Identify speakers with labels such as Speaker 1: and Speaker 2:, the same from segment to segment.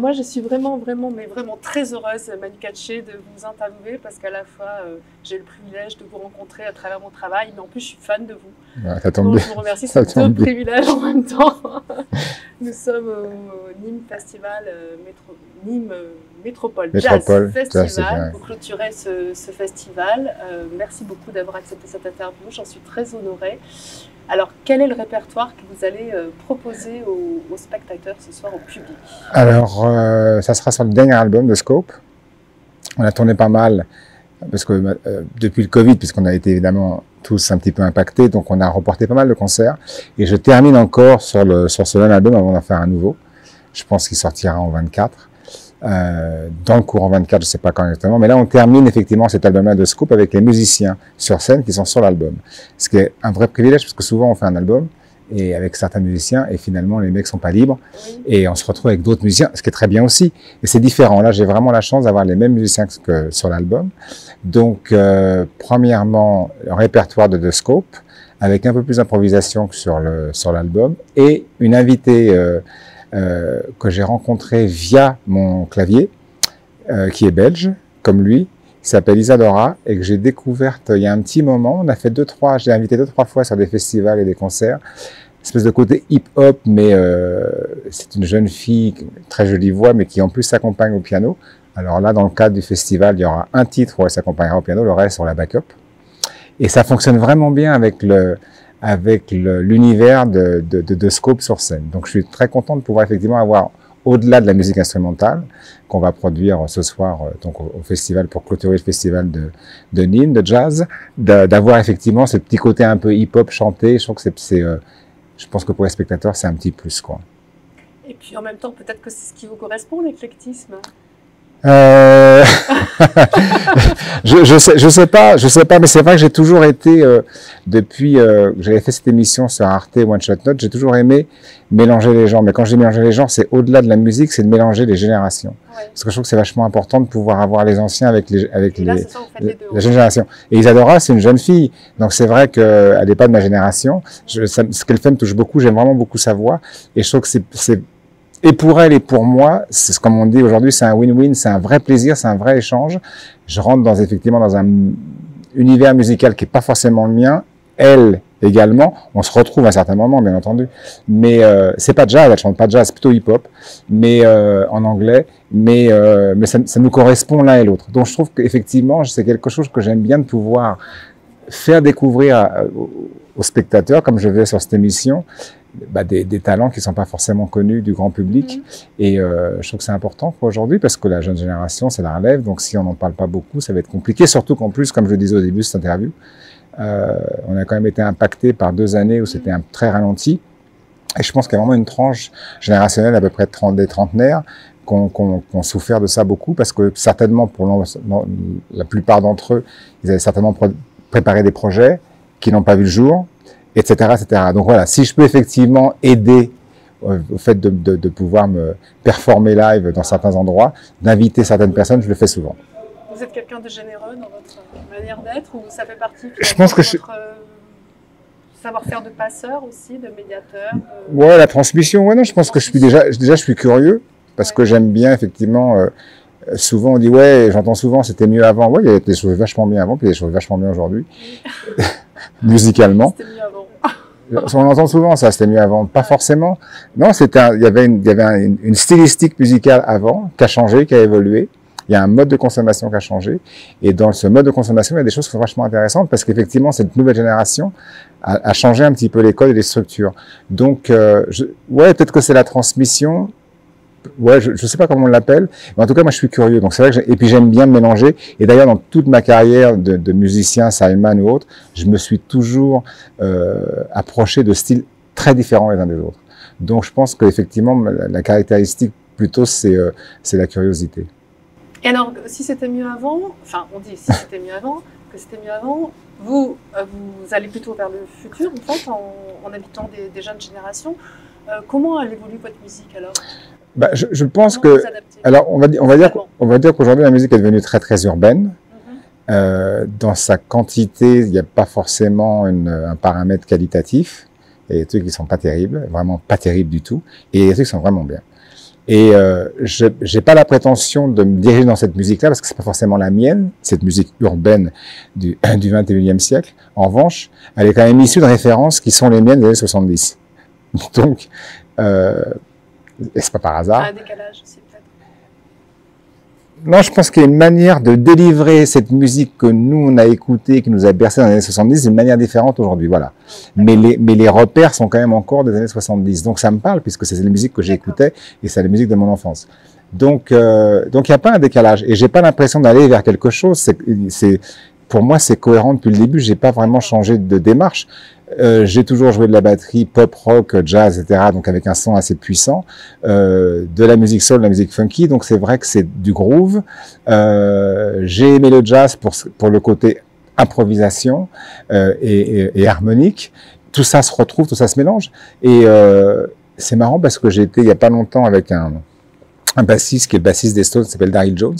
Speaker 1: moi, je suis vraiment, mais vraiment très heureuse, Manu Katché, de vous interviewer parce qu'à la fois, j'ai le privilège de vous rencontrer à travers mon travail, mais en plus, je suis fan de vous.
Speaker 2: Ouais, ça tombe
Speaker 1: Donc,
Speaker 2: bien.
Speaker 1: je vous remercie,
Speaker 2: Ça
Speaker 1: c'est deux
Speaker 2: tombe bien.
Speaker 1: privilèges en même temps. Nous sommes au Nîmes Festival, Nîmes Métropole Jazz Festival, pour clôturer ce festival. Merci beaucoup d'avoir accepté cette interview, j'en suis très honorée. Alors, quel est le répertoire que vous allez proposer aux spectateurs ce soir, au public?
Speaker 2: Alors, ça sera sur le dernier album de Scope. On a tourné pas mal, parce que depuis le Covid, puisqu'on a été évidemment tous un petit peu impactés, donc on a reporté pas mal de concerts. Et je termine encore sur ce même album avant d'en faire un nouveau. Je pense qu'il sortira en 24. Dans le courant 24, je sais pas quand exactement, mais là on termine effectivement cet album-là de Scoop avec les musiciens sur scène qui sont sur l'album. Ce qui est un vrai privilège parce que souvent on fait un album et avec certains musiciens et finalement les mecs sont pas libres et on se retrouve avec d'autres musiciens, ce qui est très bien aussi. Et c'est différent. Là j'ai vraiment la chance d'avoir les mêmes musiciens que sur l'album. Donc premièrement le répertoire de The Scope avec un peu plus d'improvisation que sur l'album et une invitée que j'ai rencontré via mon clavier, qui est belge, comme lui, qui s'appelle Isadora, et que j'ai découverte il y a un petit moment. On a fait j'ai invité 2-3 fois sur des festivals et des concerts. Une espèce de côté hip-hop, mais c'est une jeune fille, très jolie voix, mais qui en plus s'accompagne au piano. Alors là, dans le cadre du festival, il y aura un titre où elle s'accompagnera au piano, le reste sur la backup. Et ça fonctionne vraiment bien avec l'univers de Scope sur scène. Donc je suis très content de pouvoir effectivement avoir, au-delà de la musique instrumentale, qu'on va produire ce soir donc au festival pour clôturer le festival de Nîmes, de jazz, d'avoir effectivement ce petit côté un peu hip-hop chanté. Je trouve que je pense que pour les spectateurs, c'est un petit plus, quoi.
Speaker 1: Et puis en même temps, peut-être que c'est ce qui vous correspond, l'éclectisme.
Speaker 2: Je sais pas, mais c'est vrai que j'ai toujours été, depuis que j'avais fait cette émission sur Arte One Shot Note, j'ai toujours aimé mélanger les genres. Mais quand j'ai mélangé les genres, c'est au-delà de la musique, c'est de mélanger les générations. Ouais. Parce que je trouve que c'est vachement important de pouvoir avoir les anciens avec la jeune génération. Et Isadora, c'est une jeune fille, donc c'est vrai qu'elle n'est pas de ma génération. Ce qu'elle fait me touche beaucoup, j'aime vraiment beaucoup sa voix, et je trouve que et pour elle et pour moi, c'est comme on dit aujourd'hui, c'est un win-win, c'est un vrai plaisir, c'est un vrai échange. Je rentre effectivement dans un univers musical qui est pas forcément le mien. Elle également, on se retrouve à un certain moment, bien entendu. Mais c'est pas jazz, elle chante pas jazz, c'est plutôt hip-hop, mais en anglais. Mais ça nous correspond l'un et l'autre. Donc je trouve qu'effectivement, c'est quelque chose que j'aime bien de pouvoir faire découvrir aux spectateurs, comme je vais sur cette émission. Des talents qui sont pas forcément connus du grand public. Et je trouve que c'est important aujourd'hui parce que la jeune génération, c'est la relève. Donc si on n'en parle pas beaucoup, ça va être compliqué. Surtout qu'en plus, comme je le disais au début de cette interview, on a quand même été impacté par 2 années où c'était très ralenti. Et je pense qu'il y a vraiment une tranche générationnelle à peu près des trentenaires qui ont souffert de ça beaucoup parce que certainement pour la plupart d'entre eux, ils avaient certainement préparé des projets qui n'ont pas vu le jour, etc., etc. Donc voilà, si je peux effectivement aider au fait de pouvoir me performer live dans certains endroits, d'inviter certaines personnes, je le fais souvent.
Speaker 1: Vous êtes quelqu'un de généreux dans votre manière d'être ou ça fait partie de votre savoir-faire de passeur aussi, de médiateur
Speaker 2: Ouais, la transmission, ouais, non, je pense que je suis curieux parce que j'aime bien effectivement. Souvent on dit ouais, j'entends souvent c'était mieux avant. Ouais, il y a des choses vachement bien avant, puis il y a des choses vachement bien aujourd'hui, musicalement.
Speaker 1: C'était mieux avant.
Speaker 2: On entend souvent ça, c'était mieux avant. Pas forcément. Non, il y avait une stylistique musicale avant, qui a changé, qui a évolué. Il y a un mode de consommation qui a changé. Et dans ce mode de consommation, il y a des choses qui sont vachement intéressantes parce qu'effectivement, cette nouvelle génération a changé un petit peu les codes et les structures. Donc, ouais, peut-être que c'est la transmission. Ouais, je sais pas comment on l'appelle, mais en tout cas, moi, je suis curieux. Donc, c'est vrai que et puis j'aime bien me mélanger. Et d'ailleurs, dans toute ma carrière de musicien, Simon ou autre, je me suis toujours approché de styles très différents les uns des autres. Donc, je pense qu'effectivement, la caractéristique plutôt, c'est la curiosité.
Speaker 1: Et alors, si c'était mieux avant, enfin, on dit si c'était mieux avant, que c'était mieux avant, vous allez plutôt vers le futur, en fait, en habitant des jeunes générations. Comment elle évolue votre musique alors?
Speaker 2: Je pense que, alors on va dire qu'aujourd'hui la musique est devenue très très urbaine. Dans sa quantité, il n'y a pas forcément un paramètre qualitatif. Il y a des trucs qui sont pas terribles, vraiment pas terribles du tout, et il y a des trucs qui sont vraiment bien. Et j'ai pas la prétention de me diriger dans cette musique-là parce que c'est pas forcément la mienne, cette musique urbaine du 21e siècle. En revanche, elle est quand même issue de références qui sont les miennes des années 70. Donc, c'est pas par hasard.
Speaker 1: Un décalage aussi peut-être.
Speaker 2: Non, je pense qu'il y a une manière de délivrer cette musique que nous, on a écoutée, qui nous a bercé dans les années 70, d'une manière différente aujourd'hui, voilà. Mais les repères sont quand même encore des années 70. Donc, ça me parle, puisque c'est la musique que j'écoutais, et c'est la musique de mon enfance. Donc, il n'y a pas un décalage. Et j'ai pas l'impression d'aller vers quelque chose. Pour moi, c'est cohérent depuis le début. J'ai pas vraiment changé de démarche. J'ai toujours joué de la batterie, pop, rock, jazz, etc. Donc avec un son assez puissant, de la musique soul, de la musique funky. Donc c'est vrai que c'est du groove. J'ai aimé le jazz pour le côté improvisation et harmonique. Tout ça se retrouve, tout ça se mélange. Et c'est marrant parce que j'ai été il y a pas longtemps avec un bassiste qui est le bassiste des Stones, qui s'appelle Daryl Jones,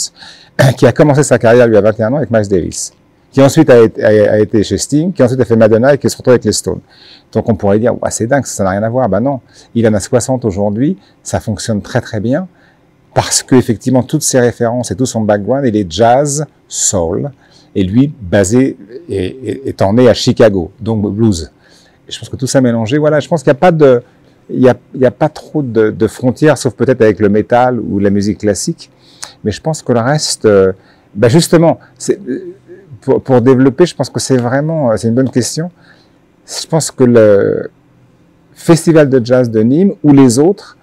Speaker 2: qui a commencé sa carrière lui à 21 ans avec Miles Davis, qui ensuite a été chez Sting, qui ensuite a fait Madonna et qui se retrouve avec les Stones. Donc on pourrait dire, ouais, c'est dingue, ça n'a rien à voir. Ben non, il en a 60 aujourd'hui, ça fonctionne très très bien, parce que effectivement toutes ses références et tout son background, il est jazz, soul, et lui basé étant né à Chicago, donc blues. Et je pense que tout ça mélangé, voilà, je pense qu'il n'y a pas de, il y a pas trop de frontières, sauf peut-être avec le métal ou la musique classique, mais je pense que le reste, ben justement, pour développer, je pense que c'est une bonne question. Je pense que le festival de jazz de Nîmes ou les autres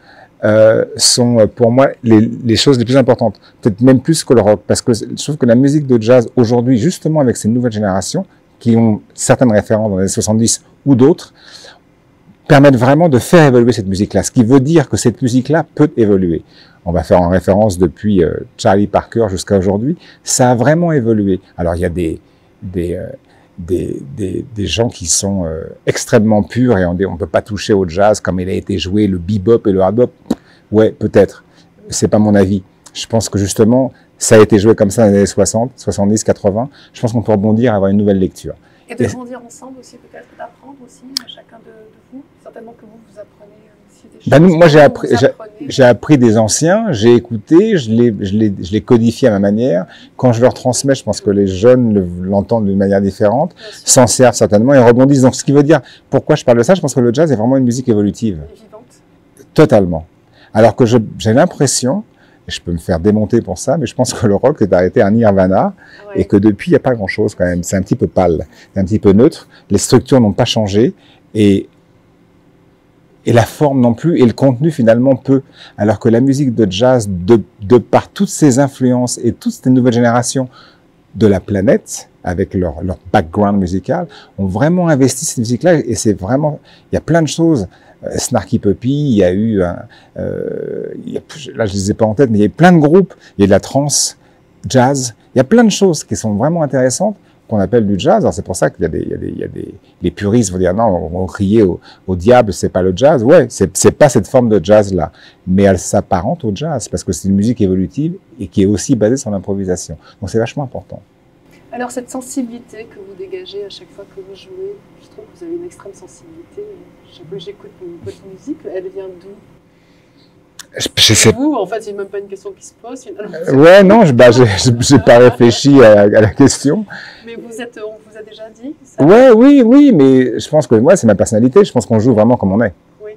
Speaker 2: sont pour moi les choses les plus importantes, peut-être même plus que le rock, parce que je trouve que la musique de jazz aujourd'hui, justement avec ces nouvelles générations qui ont certaines références dans les années 70 ou d'autres, permettent vraiment de faire évoluer cette musique-là, ce qui veut dire que cette musique-là peut évoluer. On va faire en référence depuis Charlie Parker jusqu'à aujourd'hui, ça a vraiment évolué. Alors il y a des gens qui sont extrêmement purs et on peut pas toucher au jazz comme il a été joué, le bebop et le hard bop. Ouais, peut-être. C'est pas mon avis. Je pense que justement, ça a été joué comme ça dans les années 60, 70, 80. Je pense qu'on peut rebondir et avoir une nouvelle lecture.
Speaker 1: Et de rebondir ensemble aussi, peut-être d'apprendre aussi, chacun de vous. Certainement que vous apprenez aussi des choses.
Speaker 2: Ben, moi, j'ai appris des anciens, j'ai écouté, je les codifie à ma manière. Quand je leur transmets, je pense que les jeunes l'entendent d'une manière différente, s'en servent certainement et rebondissent. Donc, ce qui veut dire, pourquoi je parle de ça, je pense que le jazz est vraiment une musique évolutive.
Speaker 1: Et vivante.
Speaker 2: Totalement. Alors que j'ai l'impression, et je peux me faire démonter pour ça, mais je pense que le rock est arrêté à Nirvana, et que depuis, il n'y a pas grand-chose quand même. C'est un petit peu pâle, c'est un petit peu neutre. Les structures n'ont pas changé, et la forme non plus, et le contenu finalement peu. Alors que la musique de jazz, de par toutes ces influences et toutes ces nouvelles générations de la planète, avec leur background musical, ont vraiment investi cette musique-là, et c'est vraiment, il y a plein de choses. Snarky Puppy, il y a eu, là je les ai pas en tête, mais il y a eu plein de groupes, il y a de la trance, jazz, il y a plein de choses qui sont vraiment intéressantes, qu'on appelle du jazz. Alors c'est pour ça qu'il y a les puristes vont dire non, on va crier au diable, c'est pas le jazz. Ouais, c'est pas cette forme de jazz là, mais elle s'apparente au jazz parce que c'est une musique évolutive et qui est aussi basée sur l'improvisation. Donc c'est vachement important.
Speaker 1: Alors cette sensibilité que vous dégagez à chaque fois que vous jouez, je trouve que vous avez une extrême sensibilité. Chaque fois que j'écoute votre musique, elle vient d'où?
Speaker 2: Je sais.
Speaker 1: Vous, en fait, c'est même pas une question qui se pose finalement.
Speaker 2: Ouais, non, j'ai pas réfléchi à la question.
Speaker 1: Mais on vous a déjà dit ça?
Speaker 2: Ouais, oui, mais je pense que moi, c'est ma personnalité. Je pense qu'on joue vraiment comme on est.
Speaker 1: Oui.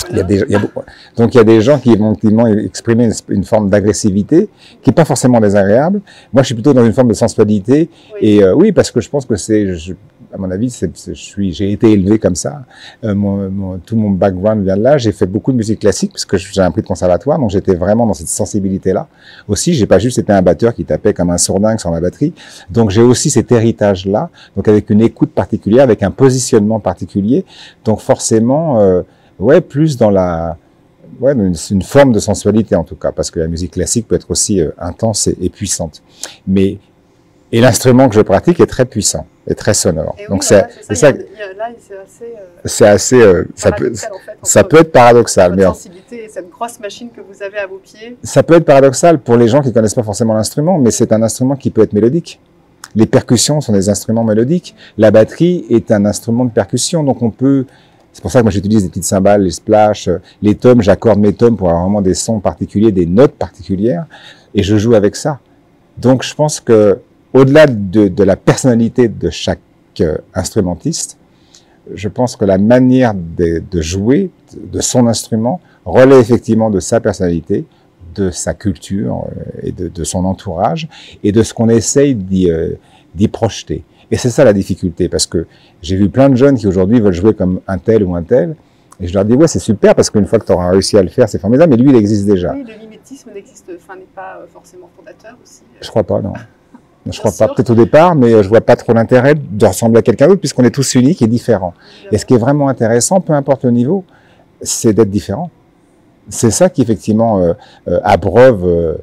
Speaker 2: Voilà. Donc il y a des gens qui vont exprimer une forme d'agressivité qui est pas forcément désagréable. Moi, je suis plutôt dans une forme de sensualité. Oui. Et oui, parce que je pense que à mon avis, j'ai été élevé comme ça. Tout mon background vient de là. J'ai fait beaucoup de musique classique parce que j'ai un prix de conservatoire, donc j'étais vraiment dans cette sensibilité-là. Aussi, j'ai pas juste été un batteur qui tapait comme un sourdingue sur ma batterie. Donc j'ai aussi cet héritage-là, donc avec une écoute particulière, avec un positionnement particulier. Donc forcément, plus dans une forme de sensualité en tout cas, parce que la musique classique peut être aussi intense et puissante. Et l'instrument que je pratique est très puissant et très sonore.
Speaker 1: Et
Speaker 2: donc
Speaker 1: oui, c'est assez,
Speaker 2: ça peut être paradoxal.
Speaker 1: Votre sensibilité et cette grosse machine que vous avez à vos pieds.
Speaker 2: Ça peut être paradoxal pour les gens qui connaissent pas forcément l'instrument, mais c'est un instrument qui peut être mélodique. Les percussions sont des instruments mélodiques. La batterie est un instrument de percussion, donc on peut C'est pour ça que moi j'utilise des petites cymbales, les splash, les tomes, j'accorde mes tomes pour avoir vraiment des sons particuliers, des notes particulières, et je joue avec ça. Donc je pense que au-delà de la personnalité de chaque instrumentiste, je pense que la manière de jouer de son instrument relève effectivement de sa personnalité, de sa culture et de son entourage, et de ce qu'on essaye d'y projeter. Et c'est ça la difficulté, parce que j'ai vu plein de jeunes qui aujourd'hui veulent jouer comme un tel ou un tel, et je leur dis, ouais, c'est super, parce qu'une fois que tu auras réussi à le faire, c'est formidable, mais lui, il existe déjà.
Speaker 1: Oui, le mimétisme n'est pas forcément fondateur aussi.
Speaker 2: Je crois pas, non. Je crois pas, peut-être au départ, mais je vois pas trop l'intérêt de ressembler à quelqu'un d'autre, puisqu'on est tous uniques et différents. Et ce qui est vraiment intéressant, peu importe le niveau, c'est d'être différent. C'est ça qui, effectivement, abreuve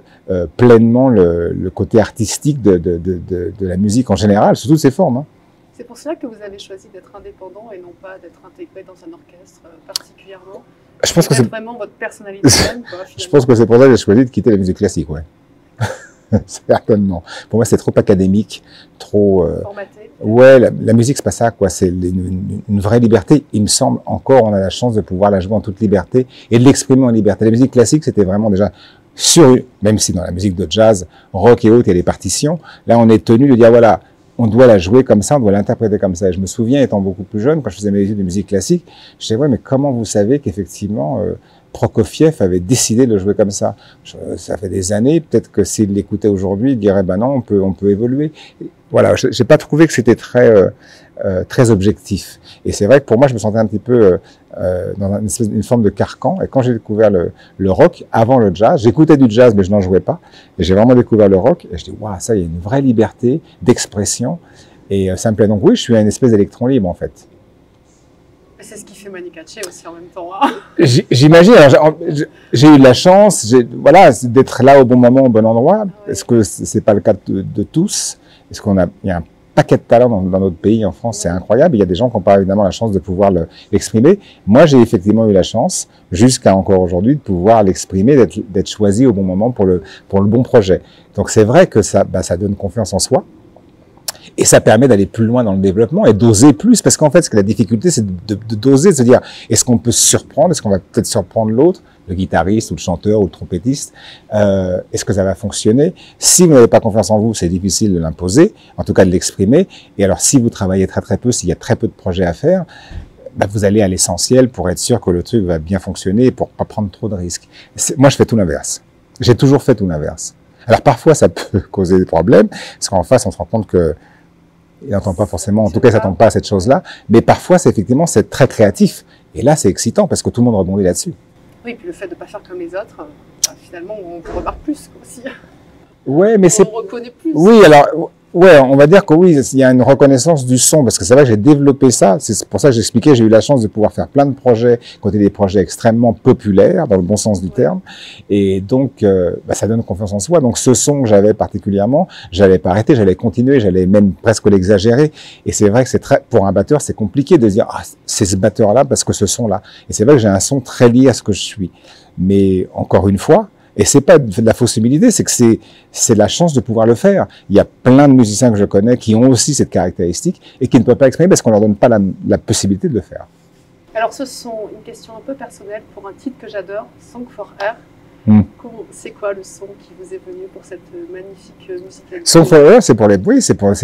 Speaker 2: pleinement le côté artistique de la musique en général, sous toutes ses formes. Hein.
Speaker 1: C'est pour cela que vous avez choisi d'être indépendant et non pas d'être intégré dans un orchestre particulièrement.
Speaker 2: Je pense que c'est
Speaker 1: vraiment votre personnalité même, quoi,
Speaker 2: je pense que c'est pour ça que j'ai choisi de quitter la musique classique, ouais. Certainement. Pour moi, c'est trop académique, trop...
Speaker 1: formaté.
Speaker 2: Ouais, la musique, c'est pas ça, quoi. C'est une vraie liberté. Il me semble encore, on a la chance de pouvoir la jouer en toute liberté et de l'exprimer en liberté. La musique classique, c'était vraiment déjà même si dans la musique de jazz, rock et autres, il y a des partitions. Là, on est tenu de dire, voilà, on doit la jouer comme ça, on doit l'interpréter comme ça. Et je me souviens, étant beaucoup plus jeune, quand je faisais mes études de musique classique, je disais, ouais, mais comment vous savez qu'effectivement, Prokofiev avait décidé de jouer comme ça? Ça fait des années, peut-être que s'il l'écoutait aujourd'hui, il dirait, ben non, on peut évoluer. Voilà, j'ai pas trouvé que c'était très objectif. Et c'est vrai que pour moi, je me sentais un petit peu dans une forme de carcan. Et quand j'ai découvert le rock, avant le jazz, j'écoutais du jazz, mais je n'en jouais pas. Et j'ai vraiment découvert le rock. Et je dis, waouh, ça, il y a une vraie liberté d'expression. Et ça me plaît. Donc oui, je suis une espèce d'électron libre, en fait.
Speaker 1: C'est ce qui fait Manu Katché aussi en même temps. Hein.
Speaker 2: J'imagine. J'ai eu de la chance, voilà, d'être là au bon moment, au bon endroit. Ouais. Est-ce que c'est pas le cas de tous? Est-ce il y a un paquet de talents dans notre pays, en France, c'est incroyable. Il y a des gens qui n'ont pas évidemment la chance de pouvoir l'exprimer. Moi, j'ai effectivement eu la chance, jusqu'à encore aujourd'hui, de pouvoir l'exprimer, d'être choisi au bon moment pour le bon projet. Donc c'est vrai que ça donne confiance en soi. Et ça permet d'aller plus loin dans le développement et d'oser plus, parce qu'en fait, ce que la difficulté, c'est d'oser, de se dire, est-ce qu'on peut se surprendre, est-ce qu'on va peut-être surprendre l'autre, le guitariste ou le chanteur ou le trompettiste, est-ce que ça va fonctionner? Si vous n'avez pas confiance en vous, c'est difficile de l'imposer, en tout cas de l'exprimer. Et alors, si vous travaillez très peu, s'il y a très peu de projets à faire, vous allez à l'essentiel pour être sûr que le truc va bien fonctionner et pour pas prendre trop de risques. Moi, je fais tout l'inverse. J'ai toujours fait tout l'inverse. Alors, parfois, ça peut causer des problèmes, parce qu'en face, on se rend compte que il n'entend pas forcément, en tout cas, il s'attend pas à cette chose-là. Mais parfois, c'est très créatif. Et là, c'est excitant parce que tout le monde rebondit là-dessus.
Speaker 1: Oui, et puis le fait de ne pas faire comme les autres, finalement, on remarque plus aussi.
Speaker 2: Ouais, mais
Speaker 1: on reconnaît plus.
Speaker 2: Oui, alors, ouais, on va dire que oui, il y a une reconnaissance du son, parce que c'est vrai que j'ai développé ça. C'est pour ça que j'expliquais, j'ai eu la chance de pouvoir faire plein de projets, côté des projets extrêmement populaires, dans le bon sens du terme. Et donc, ça donne confiance en soi. Donc, ce son que j'avais particulièrement, j'allais pas arrêter, j'allais continuer, j'allais même presque l'exagérer. Et c'est vrai que pour un batteur, c'est compliqué de dire, ah, c'est ce batteur-là parce que ce son-là. Et c'est vrai que j'ai un son très lié à ce que je suis. Mais encore une fois, et c'est pas de la fausse humilité, c'est que c'est la chance de pouvoir le faire. Il y a plein de musiciens que je connais qui ont aussi cette caractéristique et qui ne peuvent pas exprimer parce qu'on leur donne pas la possibilité de le faire.
Speaker 1: Alors, ce sont une question un peu personnelle pour un titre que j'adore, Song for Her. C'est quoi le son qui vous est venu pour cette magnifique musique?
Speaker 2: Song for Her, c'est pour les bruits, c'est pour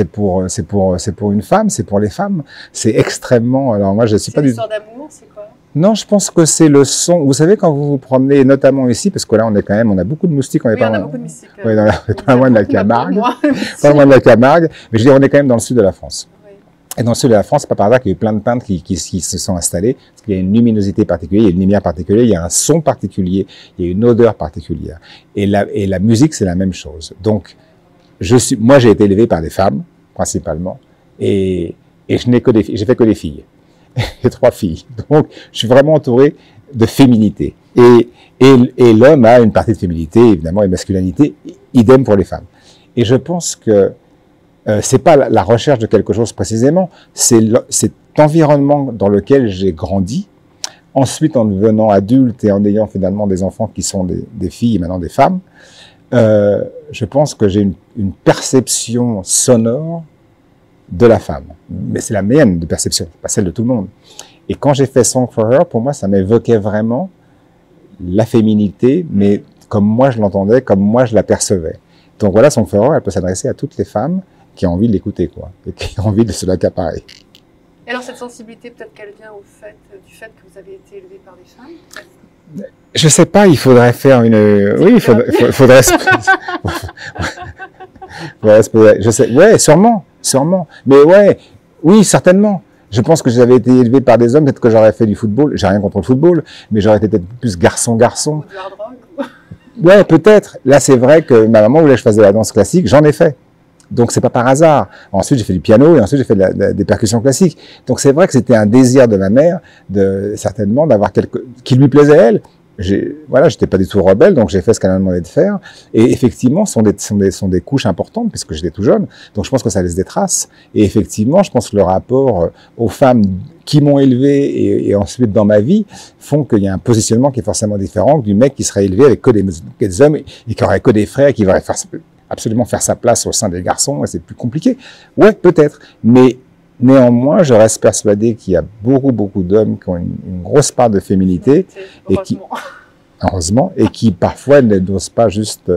Speaker 2: une femme, c'est pour les femmes. C'est extrêmement. Alors moi, je suis pas du.
Speaker 1: C'est une histoire d'amour, c'est quoi?
Speaker 2: Non, je pense que c'est le son. Vous savez, quand vous vous promenez, notamment ici, parce que là, on a beaucoup de moustiques, on est
Speaker 1: pas loin. Beaucoup de moustiques.
Speaker 2: Oui, pas loin de la Camargue. Pas loin de la Camargue. Mais je veux dire, on est quand même dans le sud de la France. Oui. Et dans le sud de la France, c'est pas par hasard qu'il y a eu plein de peintres qui se sont installés, parce qu'il y a une luminosité particulière, il y a une lumière particulière, il y a un son particulier, il y a une odeur particulière. Et la musique, c'est la même chose. Donc, moi, j'ai été élevé par des femmes, principalement, et j'ai fait que des filles. J'ai 3 filles. Donc, je suis vraiment entouré de féminité. Et l'homme a une partie de féminité, évidemment, et masculinité, idem pour les femmes. Et je pense que c'est pas la recherche de quelque chose précisément, c'est cet environnement dans lequel j'ai grandi. Ensuite, en devenant adulte et en ayant finalement des enfants qui sont des filles et maintenant des femmes, je pense que j'ai une perception sonore de la femme. Mais c'est la mienne de perception, pas celle de tout le monde. Et quand j'ai fait Song for Her, pour moi, ça m'évoquait vraiment la féminité, mais comme moi je l'entendais, comme moi je la percevais. Donc voilà, Song for Her, elle peut s'adresser à toutes les femmes qui ont envie de l'écouter, quoi, et qui ont envie de se l'accaparer.
Speaker 1: Et alors cette sensibilité, peut-être qu'elle vient du fait que vous avez été élevé par des femmes?
Speaker 2: Je sais pas, il faudrait faire une... Oui, il faudrait... Je sais, ouais, sûrement. Mais ouais, oui, certainement. Je pense que j'avais été élevé par des hommes, peut-être que j'aurais fait du football. J'ai rien contre le football, mais j'aurais été peut-être plus garçon.
Speaker 1: Ou du hard rock.
Speaker 2: Ouais, peut-être. Là, c'est vrai que ma maman voulait que je fasse de la danse classique, j'en ai fait. Donc, c'est pas par hasard. Ensuite, j'ai fait du piano et ensuite, j'ai fait des percussions classiques. Donc, c'est vrai que c'était un désir de ma mère, certainement, d'avoir qui lui plaisait elle. Voilà, j'étais pas du tout rebelle, donc j'ai fait ce qu'elle m'a demandé de faire. Et effectivement, sont des couches importantes, puisque j'étais tout jeune. Donc, je pense que ça laisse des traces. Et effectivement, je pense que le rapport aux femmes qui m'ont élevé et ensuite dans ma vie font qu'il y a un positionnement qui est forcément différent du mec qui serait élevé avec que des hommes et qui aurait que des frères et qui va absolument faire sa place au sein des garçons, et c'est plus compliqué. Ouais, peut-être. Mais néanmoins, je reste persuadé qu'il y a beaucoup d'hommes qui ont une grosse part de féminité, heureusement, et qui parfois n'osent pas juste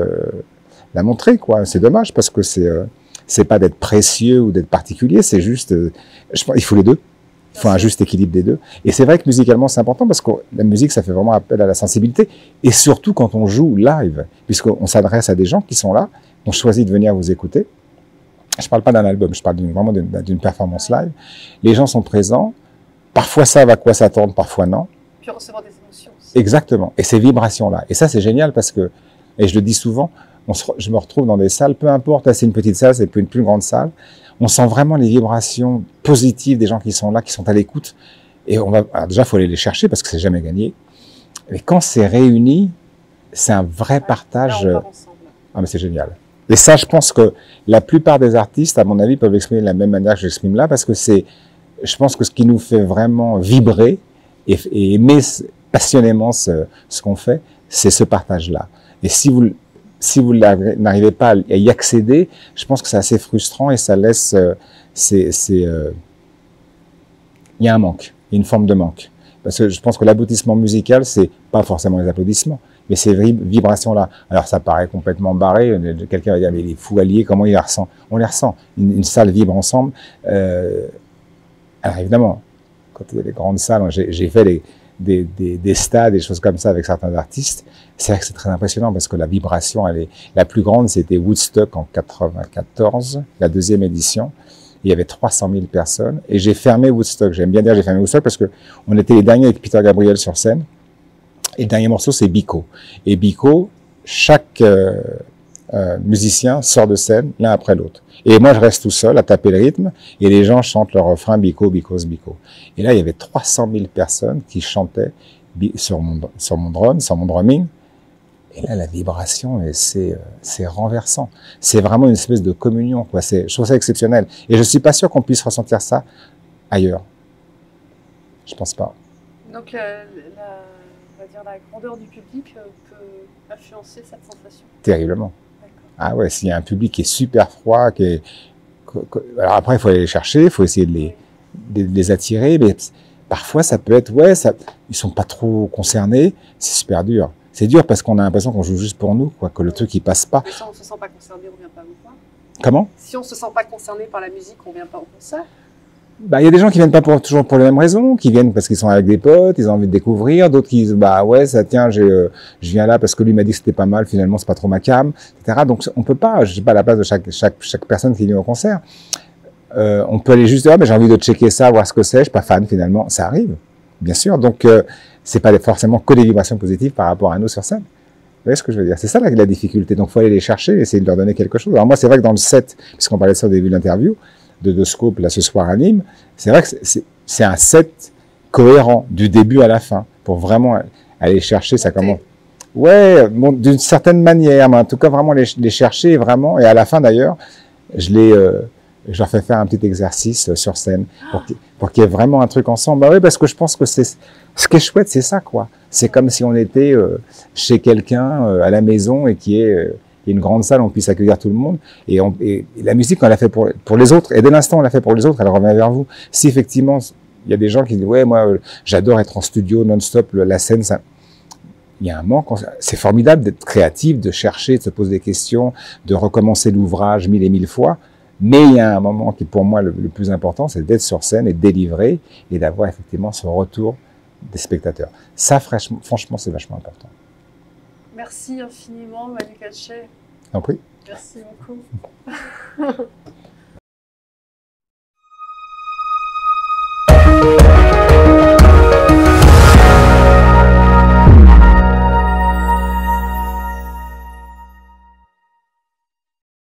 Speaker 2: la montrer, quoi. C'est dommage parce que c'est pas d'être précieux ou d'être particulier, c'est juste, je pense, il faut les deux. Il faut un juste équilibre des deux. Et c'est vrai que musicalement, c'est important parce que la musique, ça fait vraiment appel à la sensibilité. Et surtout quand on joue live, puisqu'on s'adresse à des gens qui sont là, ont choisi de venir vous écouter. Je parle pas d'un album, je parle vraiment d'une performance live. Les gens sont présents. Parfois savent à quoi s'attendre, parfois non.
Speaker 1: Puis recevoir des émotions aussi.
Speaker 2: Exactement. Et ces vibrations-là. Et ça, c'est génial parce que, et je le dis souvent, je me retrouve dans des salles, peu importe, c'est une petite salle, c'est une plus grande salle. On sent vraiment les vibrations positives des gens qui sont là, qui sont à l'écoute. Et alors déjà, il faut aller les chercher parce que c'est jamais gagné. Mais quand c'est réuni, c'est un vrai partage.
Speaker 1: Là, on part ensemble.
Speaker 2: Ah, mais c'est génial. Et ça, je pense que la plupart des artistes, à mon avis, peuvent l'exprimer de la même manière que je l'exprime là, parce que je pense que ce qui nous fait vraiment vibrer et aimer passionnément ce qu'on fait, c'est ce partage-là. Et si vous n'arrivez pas à y accéder, je pense que c'est assez frustrant et ça laisse, il y a un manque, il y a une forme de manque. Parce que je pense que l'aboutissement musical, c'est pas forcément les applaudissements, mais ces vibrations-là. Alors ça paraît complètement barré, quelqu'un va dire, mais les fous alliés, comment il les ressent? On les ressent. Une salle vibre ensemble. Alors évidemment, quand il y a des grandes salles, j'ai fait des stades, des choses comme ça avec certains artistes. C'est vrai que c'est très impressionnant parce que la vibration, la plus grande, c'était Woodstock en 94, la deuxième édition. Il y avait 300 000 personnes et j'ai fermé Woodstock. J'aime bien dire j'ai fermé Woodstock parce que on était les derniers avec Peter Gabriel sur scène. Et le dernier morceau, c'est Biko. Et Biko, chaque musicien sort de scène l'un après l'autre. Et moi, je reste tout seul à taper le rythme et les gens chantent leur refrain Biko, Biko, Biko. Et là, il y avait 300 000 personnes qui chantaient sur mon drone, sur mon drumming. Et là, la vibration, c'est renversant. C'est vraiment une espèce de communion, quoi. Je trouve ça exceptionnel. Et je suis pas sûr qu'on puisse ressentir ça ailleurs. Je pense pas.
Speaker 1: Donc, on va dire la grandeur du public peut influencer cette sensation.
Speaker 2: Terriblement. Ah ouais, s'il y a un public qui est super froid, alors après, il faut aller les chercher, il faut essayer de les attirer, mais parfois, ça peut être, ils sont pas trop concernés, c'est super dur. C'est dur parce qu'on a l'impression qu'on joue juste pour nous, quoi, que le truc il passe pas.
Speaker 1: Mais si on se sent pas concerné, on vient pas vous voir.
Speaker 2: Comment?
Speaker 1: Si on se sent pas concerné par la musique, on vient pas au concert.
Speaker 2: Bah, il y a des gens qui viennent pas toujours pour les mêmes raisons, qui viennent parce qu'ils sont avec des potes, ils ont envie de découvrir, d'autres qui disent, bah ouais, ça tient, je viens là parce que lui m'a dit que c'était pas mal, finalement c'est pas trop ma came, etc. Donc, on peut pas, je sais pas à la place de chaque personne qui vient au concert. On peut aller juste, mais j'ai envie de checker ça, voir ce que c'est, je suis pas fan finalement, ça arrive, bien sûr. Donc, c'est pas forcément que des vibrations positives par rapport à nous sur scène. Vous voyez ce que je veux dire? C'est ça la difficulté. Donc, faut aller les chercher, essayer de leur donner quelque chose. Alors moi, c'est vrai que dans le set, puisqu'on parlait de ça au début de l'interview, de Scope, là, ce soir à Nîmes, c'est vrai que c'est un set cohérent, du début à la fin, pour vraiment aller chercher ça comment. Ouais, bon, d'une certaine manière, mais en tout cas, vraiment les chercher, vraiment, et à la fin d'ailleurs, je leur fais faire un petit exercice sur scène, pour qu'il y ait vraiment un truc ensemble. Bah oui, parce que je pense que ce qui est chouette, c'est ça, quoi. C'est comme si on était chez quelqu'un à la maison et qui est une grande salle, on puisse accueillir tout le monde. Et la musique, on l'a fait pour les autres. Et dès l'instant, on l'a fait pour les autres, elle revient vers vous. Si effectivement, Il y a des gens qui disent, ouais, moi, j'adore être en studio non-stop, la scène, ça... Il y a un manque. C'est formidable d'être créatif, de chercher, de se poser des questions, de recommencer l'ouvrage 1000 et 1000 fois. Mais il y a un moment qui, pour moi, le plus important, c'est d'être sur scène et de délivrer et d'avoir effectivement ce retour des spectateurs. Ça, franchement, c'est vachement important.
Speaker 1: Merci infiniment, Manu Katché.
Speaker 2: En prie.
Speaker 1: Merci beaucoup.